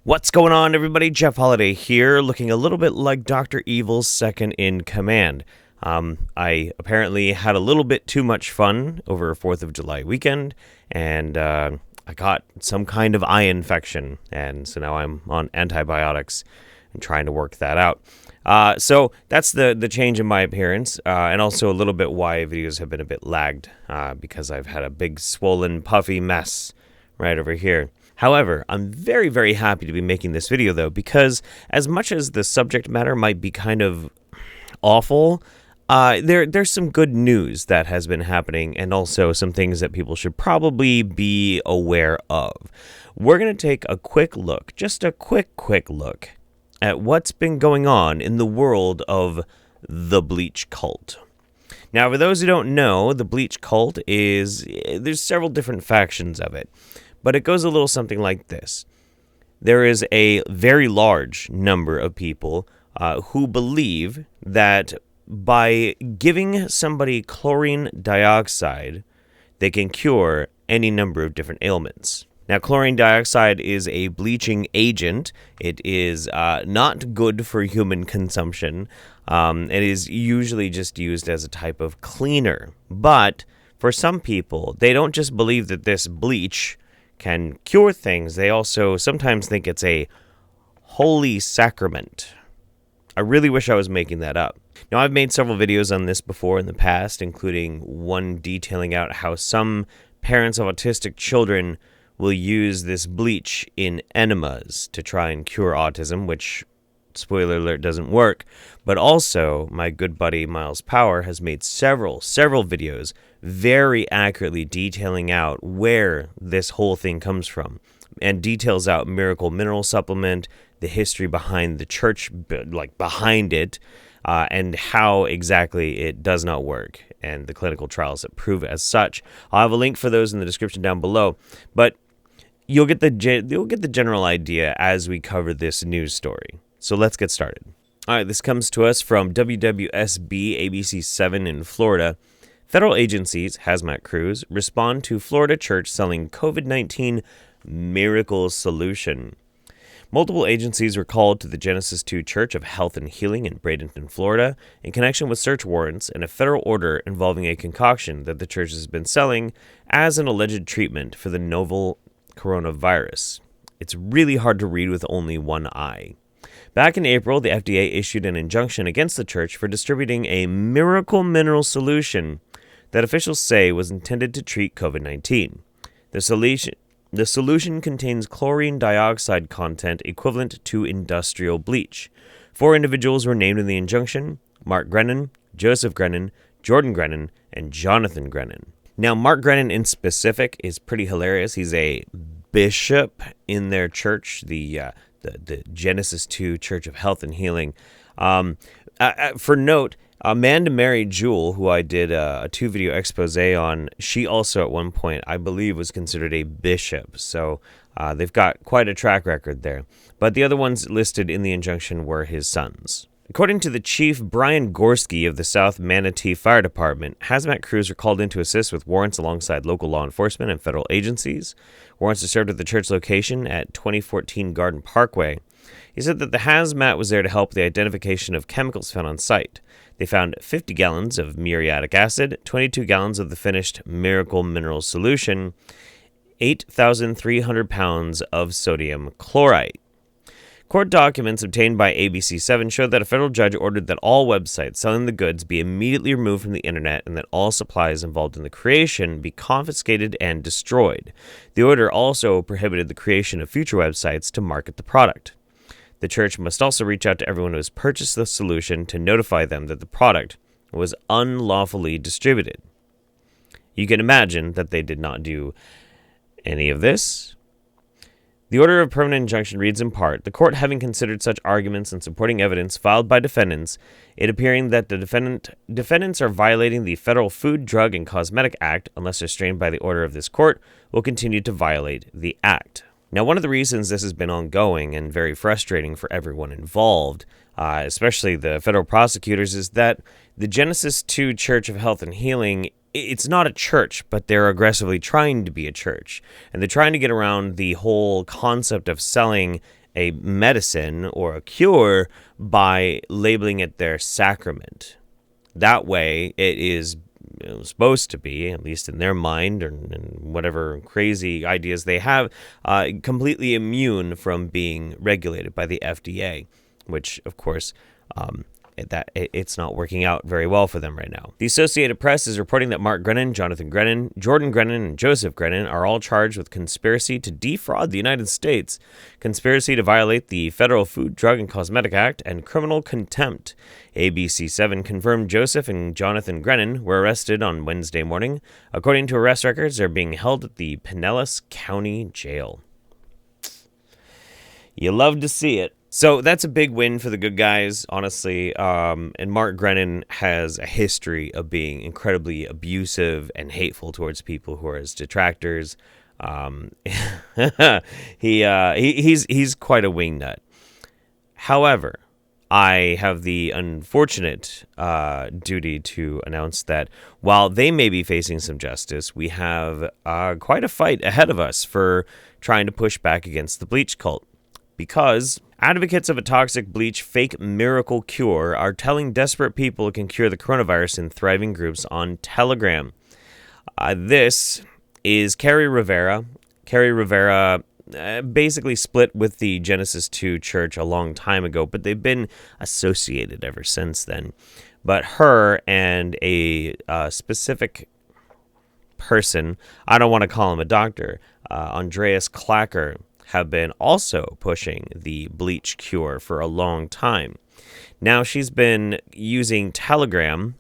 What's going on, everybody? Jeff Holiday here, looking a little bit like Dr. Evil's second in command. I apparently had a little bit too much fun over 4th of July weekend, and I got some kind of eye infection, and so now I'm on antibiotics and trying to work that out. So that's the change in my appearance, and also a little bit why videos have been a bit lagged, because I've had a big swollen puffy mess right over here. However, I'm very, very happy to be making this video, though, because as much as the subject matter might be kind of awful, there's some good news that has been happening, and also some things that people should probably be aware of. We're going to take a quick look, just a quick look, at what's been going on in the world of the Bleach cult. Now, for those who don't know, the Bleach cult there's several different factions of it. But it goes a little something like this. There is a very large number of people who believe that by giving somebody chlorine dioxide, they can cure any number of different ailments. Now, chlorine dioxide is a bleaching agent. It is not good for human consumption. It is usually just used as a type of cleaner. But for some people, they don't just believe that this bleach can cure things. They also sometimes think it's a holy sacrament. I really wish I was making that up. Now, I've made several videos on this before in the past, including one detailing out how some parents of autistic children will use this bleach in enemas to try and cure autism, which, spoiler alert, doesn't work. But also, my good buddy Miles Power has made several videos very accurately detailing out where this whole thing comes from, and details out Miracle Mineral Supplement, the history behind the church, behind it, and how exactly it does not work, and the clinical trials that prove as such. I'll have a link for those in the description down below, but you'll get the general idea as we cover this news story. So let's get started. All right, this comes to us from WWSB ABC 7 in Florida. Federal agencies, hazmat crews, respond to Florida church selling COVID-19 miracle solution. Multiple agencies were called to the Genesis 2 Church of Health and Healing in Bradenton, Florida, in connection with search warrants and a federal order involving a concoction that the church has been selling as an alleged treatment for the novel coronavirus. It's really hard to read with only one eye. Back in April, the FDA issued an injunction against the church for distributing a miracle mineral solution that officials say was intended to treat COVID-19. The solution contains chlorine dioxide content equivalent to industrial bleach. 4 individuals were named in the injunction: Mark Grennan, Joseph Grennan, Jordan Grennan, and Jonathan Grennan. Now, Mark Grennan in specific is pretty hilarious. He's a bishop in their church, the Genesis 2 Church of Health and Healing. For note, Amanda Mary Jewell, who I did a 2-video expose on, she also at one point, I believe, was considered a bishop. So they've got quite a track record there. But the other ones listed in the injunction were his sons. According to the chief, Brian Gorski of the South Manatee Fire Department, hazmat crews were called in to assist with warrants alongside local law enforcement and federal agencies. Warrants are served at the church location at 2014 Garden Parkway. He said that the hazmat was there to help the identification of chemicals found on site. They found 50 gallons of muriatic acid, 22 gallons of the finished miracle mineral solution, 8,300 pounds of sodium chloride. Court documents obtained by ABC 7 showed that a federal judge ordered that all websites selling the goods be immediately removed from the internet and that all supplies involved in the creation be confiscated and destroyed. The order also prohibited the creation of future websites to market the product. The church must also reach out to everyone who has purchased the solution to notify them that the product was unlawfully distributed. You can imagine that they did not do any of this. The order of permanent injunction reads in part, the court having considered such arguments and supporting evidence filed by defendants, it appearing that the defendants are violating the Federal Food, Drug, and Cosmetic Act, unless restrained by the order of this court, will continue to violate the act. Now, one of the reasons this has been ongoing and very frustrating for everyone involved, especially the federal prosecutors, is that the Genesis 2 Church of Health and Healing, it's not a church, but they're aggressively trying to be a church. And they're trying to get around the whole concept of selling a medicine or a cure by labeling it their sacrament. That way, it is supposed to be, at least in their mind, and whatever crazy ideas they have, completely immune from being regulated by the FDA, which, of course, it's not working out very well for them right now. The Associated Press is reporting that Mark Grennan, Jonathan Grennan, Jordan Grennan, and Joseph Grennan are all charged with conspiracy to defraud the United States, conspiracy to violate the Federal Food, Drug, and Cosmetic Act, and criminal contempt. ABC7 confirmed Joseph and Jonathan Grennan were arrested on Wednesday morning. According to arrest records, they're being held at the Pinellas County Jail. You love to see it. So that's a big win for the good guys, honestly. And Mark Grennan has a history of being incredibly abusive and hateful towards people who are his detractors. He's quite a wingnut. However, I have the unfortunate duty to announce that while they may be facing some justice, we have quite a fight ahead of us for trying to push back against the Bleach cult. Because advocates of a toxic Bleach fake miracle cure are telling desperate people it can cure the coronavirus in thriving groups on Telegram. This is Carrie Rivera. Carrie Rivera basically split with the Genesis 2 church a long time ago, but they've been associated ever since then. But her and a specific person, I don't want to call him a doctor, Andreas Clacker, have been also pushing the Bleach cure for a long time. Now she's been using Telegram,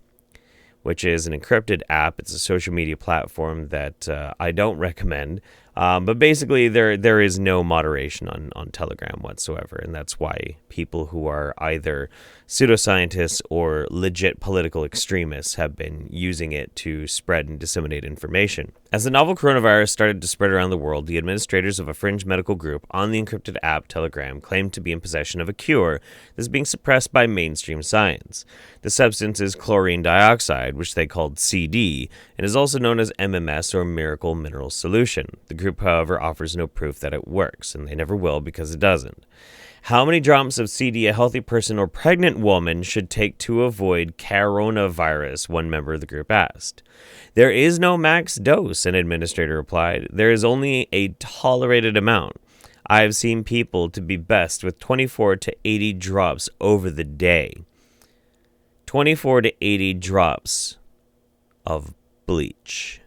which is an encrypted app. It's a social media platform that I don't recommend. But basically, there is no moderation on Telegram whatsoever, and that's why people who are either pseudoscientists or legit political extremists have been using it to spread and disseminate information. As the novel coronavirus started to spread around the world, the administrators of a fringe medical group on the encrypted app Telegram claimed to be in possession of a cure that is being suppressed by mainstream science. The substance is chlorine dioxide, which they called CD, and is also known as MMS, or Miracle Mineral Solution. The group, however, offers no proof that it works, and they never will because it doesn't. How many drops of CD a healthy person or pregnant woman should take to avoid coronavirus? One member of the group asked. There is no max dose, an administrator replied. There is only a tolerated amount. I have seen people to be best with 24 to 80 drops over the day. 24 to 80 drops of bleach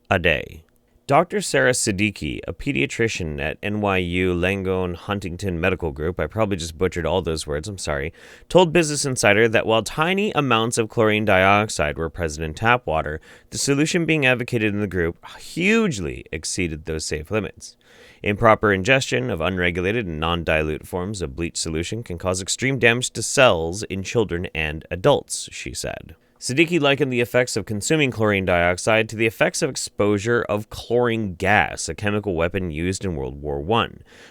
a day. Dr. Sarah Siddiqui, a pediatrician at NYU Langone Huntington Medical Group, I probably just butchered all those words, I'm sorry, told Business Insider that while tiny amounts of chlorine dioxide were present in tap water, the solution being advocated in the group hugely exceeded those safe limits. Improper ingestion of unregulated and non-dilute forms of bleach solution can cause extreme damage to cells in children and adults, she said. Siddiqui likened the effects of consuming chlorine dioxide to the effects of exposure of chlorine gas, a chemical weapon used in World War I.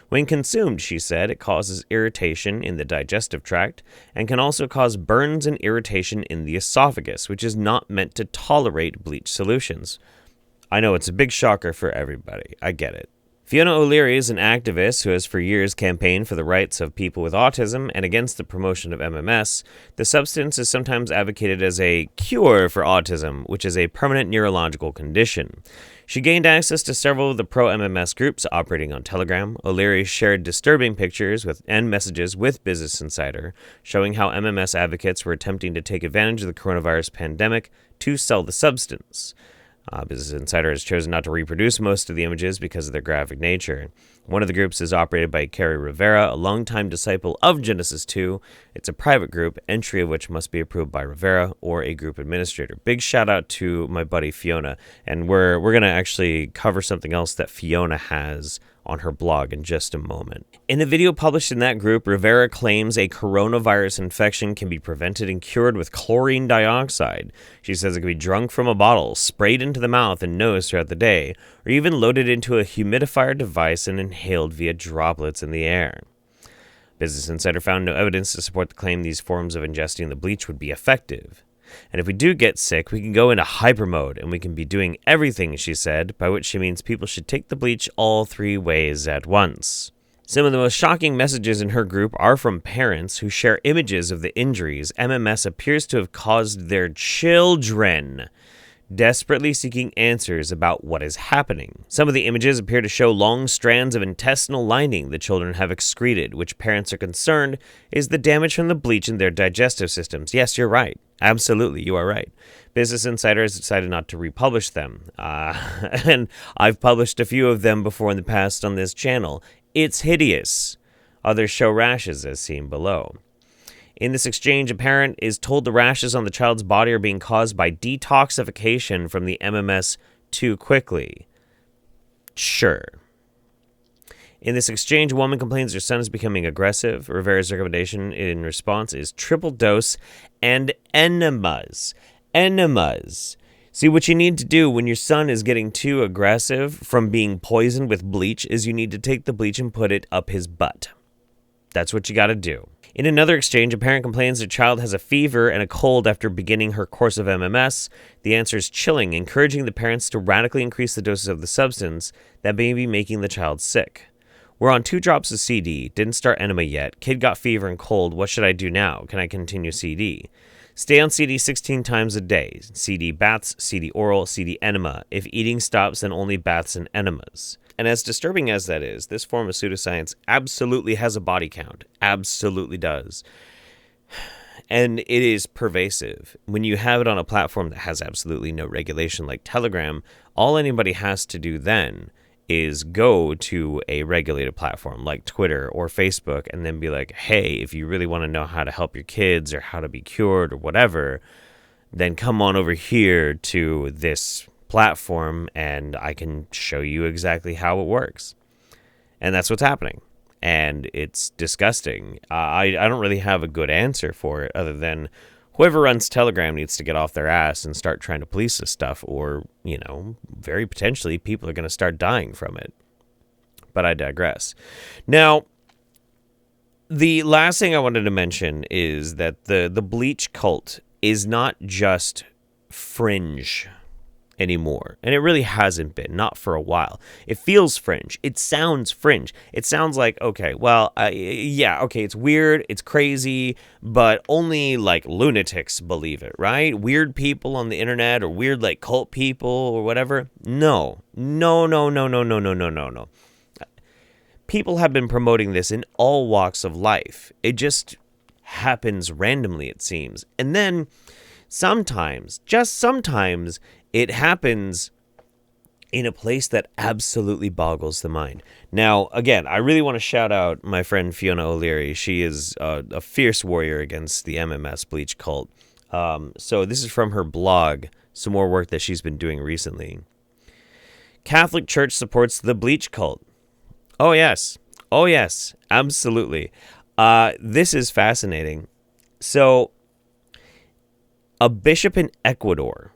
When consumed, she said, it causes irritation in the digestive tract and can also cause burns and irritation in the esophagus, which is not meant to tolerate bleach solutions. I know it's a big shocker for everybody. I get it. Fiona O'Leary is an activist who has for years campaigned for the rights of people with autism and against the promotion of MMS. The substance is sometimes advocated as a cure for autism, which is a permanent neurological condition. She gained access to several of the pro-MMS groups operating on Telegram. O'Leary shared disturbing pictures and messages with Business Insider, showing how MMS advocates were attempting to take advantage of the coronavirus pandemic to sell the substance. Business Insider has chosen not to reproduce most of the images because of their graphic nature. One of the groups is operated by Carrie Rivera, a longtime disciple of Genesis 2. It's a private group, entry of which must be approved by Rivera or a group administrator. Big shout out to my buddy Fiona, and we're going to actually cover something else that Fiona has on her blog in just a moment. In a video published in that group, Rivera claims a coronavirus infection can be prevented and cured with chlorine dioxide. She says it can be drunk from a bottle, sprayed into the mouth and nose throughout the day, or even loaded into a humidifier device and inhaled via droplets in the air. Business Insider found no evidence to support the claim these forms of ingesting the bleach would be effective. And if we do get sick, we can go into hyper mode, and we can be doing everything, she said, by which she means people should take the bleach all 3 ways at once. Some of the most shocking messages in her group are from parents who share images of the injuries MMS appears to have caused their children, desperately seeking answers about what is happening. Some of the images appear to show long strands of intestinal lining the children have excreted, which parents are concerned is the damage from the bleach in their digestive systems. Yes, you're right. Absolutely, you are right. Business Insider has decided not to republish them. And I've published a few of them before in the past on this channel. It's hideous. Others show rashes as seen below. In this exchange, a parent is told the rashes on the child's body are being caused by detoxification from the MMS too quickly. Sure. In this exchange, a woman complains her son is becoming aggressive. Rivera's recommendation in response is triple dose and enemas. Enemas. See, what you need to do when your son is getting too aggressive from being poisoned with bleach is you need to take the bleach and put it up his butt. That's what you got to do. In another exchange, a parent complains their child has a fever and a cold after beginning her course of MMS. The answer is chilling, encouraging the parents to radically increase the doses of the substance that may be making the child sick. We're on 2 drops of CD, didn't start enema yet, kid got fever and cold, what should I do now? Can I continue CD? Stay on CD 16 times a day. CD baths, CD oral, CD enema. If eating stops, then only baths and enemas. And as disturbing as that is, this form of pseudoscience absolutely has a body count. Absolutely does. And it is pervasive. When you have it on a platform that has absolutely no regulation like Telegram, all anybody has to do then is go to a regulated platform like Twitter or Facebook and then be like, hey, if you really want to know how to help your kids or how to be cured or whatever, then come on over here to this platform and I can show you exactly how it works. And that's what's happening. And it's disgusting. I don't really have a good answer for it other than whoever runs Telegram needs to get off their ass and start trying to police this stuff, or, you know, very potentially people are going to start dying from it. But I digress. Now, the last thing I wanted to mention is that the Bleach cult is not just fringe anymore. And it really hasn't been, not for a while. It feels fringe. It sounds fringe. It sounds like, okay, well, it's weird, it's crazy, but only like lunatics believe it, right? Weird people on the internet or weird like cult people or whatever. No. People have been promoting this in all walks of life. It just happens randomly, it seems. And then sometimes, just sometimes, it happens in a place that absolutely boggles the mind. Now, again, I really want to shout out my friend Fiona O'Leary. She is a fierce warrior against the MMS Bleach cult. So this is from her blog, some more work that she's been doing recently. Catholic Church supports the Bleach cult. Oh, yes. Oh, yes. Absolutely. This is fascinating. So, a bishop in Ecuador,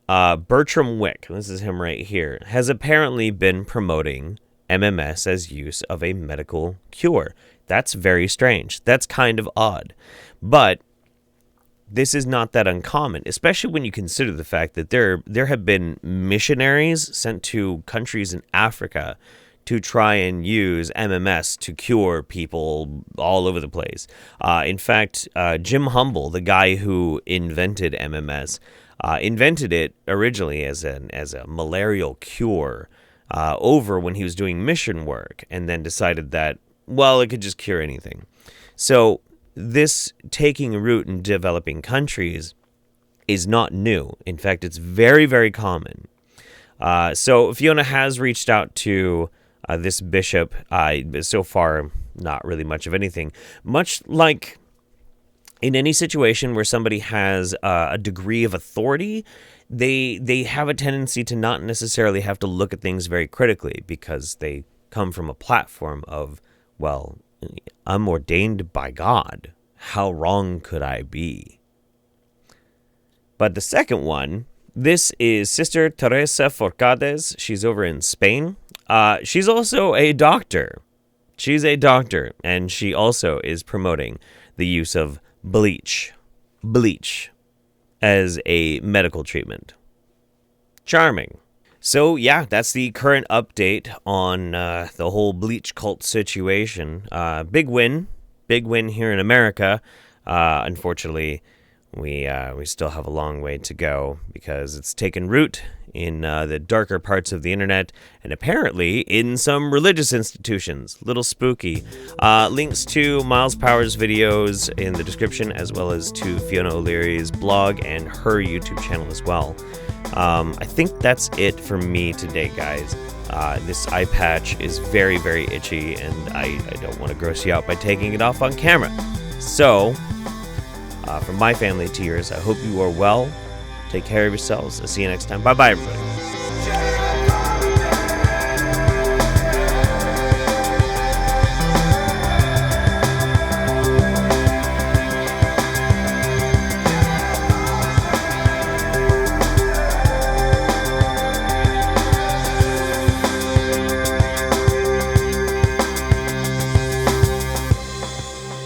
Bertram Wick, this is him right here, has apparently been promoting MMS as use of a medical cure. That's very strange. That's kind of odd. But this is not that uncommon, especially when you consider the fact that there have been missionaries sent to countries in Africa to try and use MMS to cure people all over the place. In fact, Jim Humble, the guy who invented MMS, invented it originally as a malarial cure over when he was doing mission work, and then decided that, well, it could just cure anything. So this taking root in developing countries is not new. In fact, it's very, very common. So Fiona has reached out to this bishop. So far, not really much of anything. Much like in any situation where somebody has a degree of authority, they have a tendency to not necessarily have to look at things very critically because they come from a platform of, well, I'm ordained by God. How wrong could I be? But the second one, this is Sister Teresa Forcades. She's over in Spain. She's also a doctor. She's a doctor, and she also is promoting the use of bleach. Bleach. as a medical treatment. Charming. So yeah, that's the current update on the whole Bleach cult situation. Big win here in America. Unfortunately, we still have a long way to go because it's taken root in the darker parts of the internet and apparently in some religious institutions. Little spooky. Links to Miles Power's videos in the description, as well as to Fiona O'Leary's blog and her YouTube channel as well. I think that's it for me today, guys. This eye patch is very, very itchy, and I don't want to gross you out by taking it off on camera. So, from my family to yours, I hope you are well. Take care of yourselves. I'll see you next time. Bye-bye, everybody.